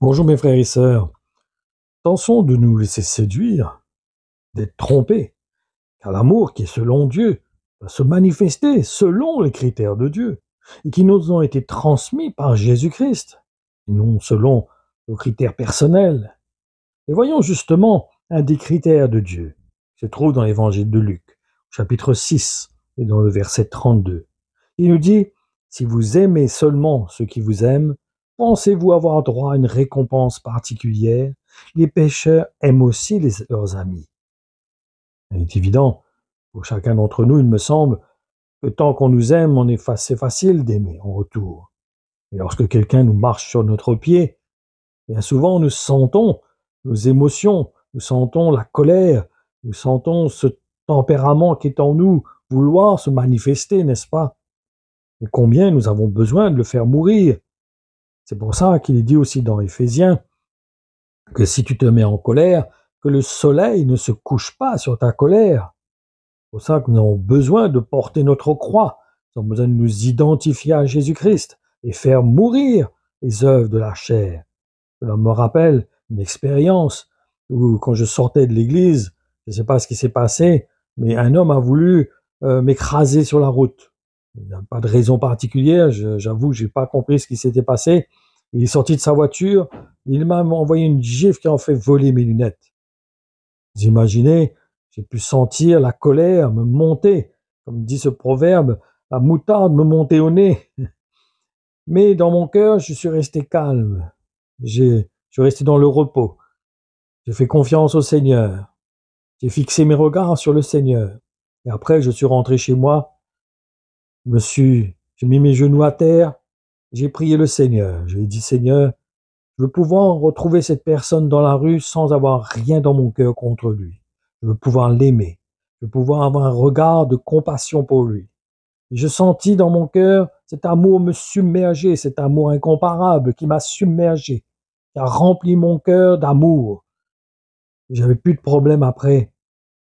Bonjour mes frères et sœurs, tâchons de nous laisser séduire, d'être trompés, car l'amour qui est selon Dieu va se manifester selon les critères de Dieu, et qui nous ont été transmis par Jésus-Christ, et non selon nos critères personnels. Et voyons justement un des critères de Dieu, qui se trouve dans l'évangile de Luc, chapitre 6, et dans le verset 32. Il nous dit, si vous aimez seulement ceux qui vous aiment, pensez-vous avoir droit à une récompense particulière? Les pécheurs aiment aussi leurs amis. Il est évident, pour chacun d'entre nous, il me semble, que tant qu'on nous aime, c'est facile d'aimer en retour. Et lorsque quelqu'un nous marche sur notre pied, bien souvent nous sentons nos émotions, nous sentons la colère, nous sentons ce tempérament qui est en nous vouloir se manifester, n'est-ce pas? Et combien nous avons besoin de le faire mourir. C'est pour ça qu'il est dit aussi dans Éphésiens que si tu te mets en colère, que le soleil ne se couche pas sur ta colère. C'est pour ça que nous avons besoin de porter notre croix. Nous avons besoin de nous identifier à Jésus-Christ et faire mourir les œuvres de la chair. Cela me rappelle une expérience où, quand je sortais de l'église, je ne sais pas ce qui s'est passé, mais un homme a voulu m'écraser sur la route. Il n'y a pas de raison particulière, j'avoue, je n'ai pas compris ce qui s'était passé. Il est sorti de sa voiture, il m'a envoyé une gifle qui a fait voler mes lunettes. Vous imaginez, j'ai pu sentir la colère me monter, comme dit ce proverbe, la moutarde me monter au nez. Mais dans mon cœur, je suis resté calme. Je suis resté dans le repos. J'ai fait confiance au Seigneur. J'ai fixé mes regards sur le Seigneur. Et après, je suis rentré chez moi. J'ai mis mes genoux à terre. J'ai prié le Seigneur. Je lui ai dit, Seigneur, je veux pouvoir retrouver cette personne dans la rue sans avoir rien dans mon cœur contre lui. Je veux pouvoir l'aimer. Je veux pouvoir avoir un regard de compassion pour lui. Et je sentis dans mon cœur cet amour me submerger, cet amour incomparable qui m'a submergé, qui a rempli mon cœur d'amour. J'avais plus de problème après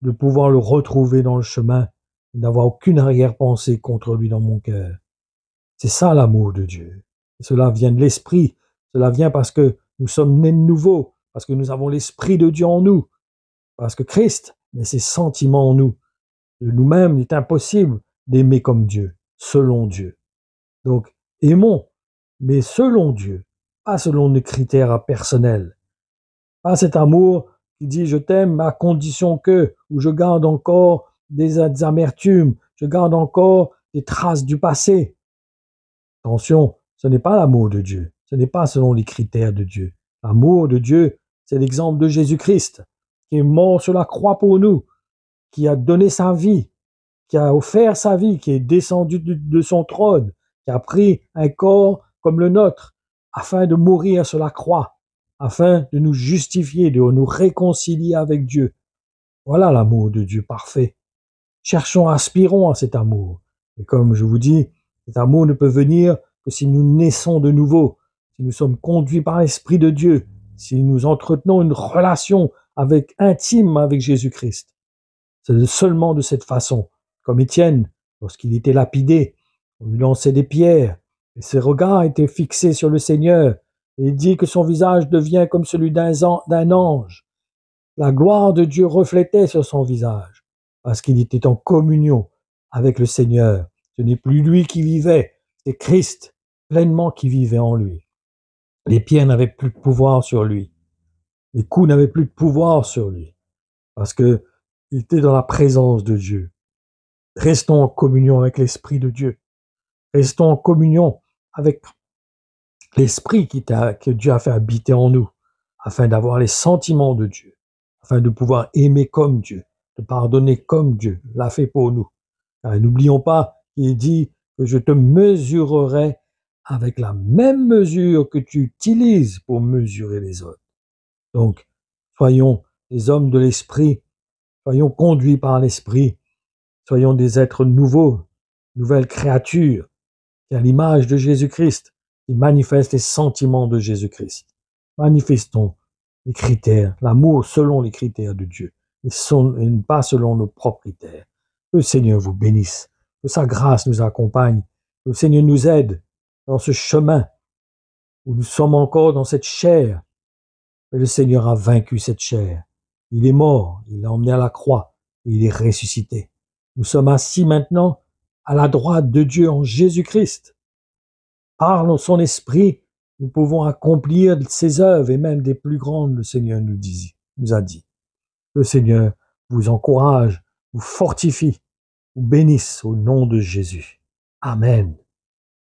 de pouvoir le retrouver dans le chemin et d'avoir aucune arrière-pensée contre lui dans mon cœur. C'est ça l'amour de Dieu. Et cela vient de l'esprit. Cela vient parce que nous sommes nés de nouveau, parce que nous avons l'esprit de Dieu en nous, parce que Christ met ses sentiments en nous. De nous-mêmes, il est impossible d'aimer comme Dieu, selon Dieu. Donc, aimons, mais selon Dieu, pas selon nos critères personnels. Pas cet amour qui dit je t'aime à condition que, ou je garde encore des amertumes, je garde encore des traces du passé. Attention, ce n'est pas l'amour de Dieu, ce n'est pas selon les critères de Dieu. L'amour de Dieu, c'est l'exemple de Jésus-Christ, qui est mort sur la croix pour nous, qui a donné sa vie, qui a offert sa vie, qui est descendu de son trône, qui a pris un corps comme le nôtre, afin de mourir sur la croix, afin de nous justifier, de nous réconcilier avec Dieu. Voilà l'amour de Dieu parfait. Cherchons, aspirons à cet amour. Et comme je vous dis, cet amour ne peut venir que si nous naissons de nouveau, si nous sommes conduits par l'Esprit de Dieu, si nous entretenons une relation intime avec Jésus-Christ. C'est seulement de cette façon, comme Étienne, lorsqu'il était lapidé, on lui lançait des pierres, et ses regards étaient fixés sur le Seigneur, et il dit que son visage devient comme celui d'un ange. La gloire de Dieu reflétait sur son visage, parce qu'il était en communion avec le Seigneur. Ce n'est plus lui qui vivait, c'est Christ pleinement qui vivait en lui. Les pierres n'avaient plus de pouvoir sur lui, les coups n'avaient plus de pouvoir sur lui, parce que il était dans la présence de Dieu. Restons en communion avec l'Esprit de Dieu. Restons en communion avec l'Esprit que Dieu a fait habiter en nous, afin d'avoir les sentiments de Dieu, afin de pouvoir aimer comme Dieu, de pardonner comme Dieu l'a fait pour nous. Car n'oublions pas qu'il dit que je te mesurerai avec la même mesure que tu utilises pour mesurer les autres. Donc, soyons des hommes de l'Esprit, soyons conduits par l'Esprit, soyons des êtres nouveaux, nouvelles créatures, qui à l'image de Jésus-Christ, qui manifestent les sentiments de Jésus-Christ. Manifestons les critères, l'amour selon les critères de Dieu, et pas selon nos propres critères. Que le Seigneur vous bénisse, que sa grâce nous accompagne, que le Seigneur nous aide dans ce chemin où nous sommes encore dans cette chair. Mais le Seigneur a vaincu cette chair. Il est mort, il l'a emmené à la croix, et il est ressuscité. Nous sommes assis maintenant à la droite de Dieu en Jésus-Christ. Par son esprit, nous pouvons accomplir ses œuvres et même des plus grandes, le Seigneur nous a dit. Le Seigneur vous encourage, vous fortifie, vous bénisse au nom de Jésus. Amen.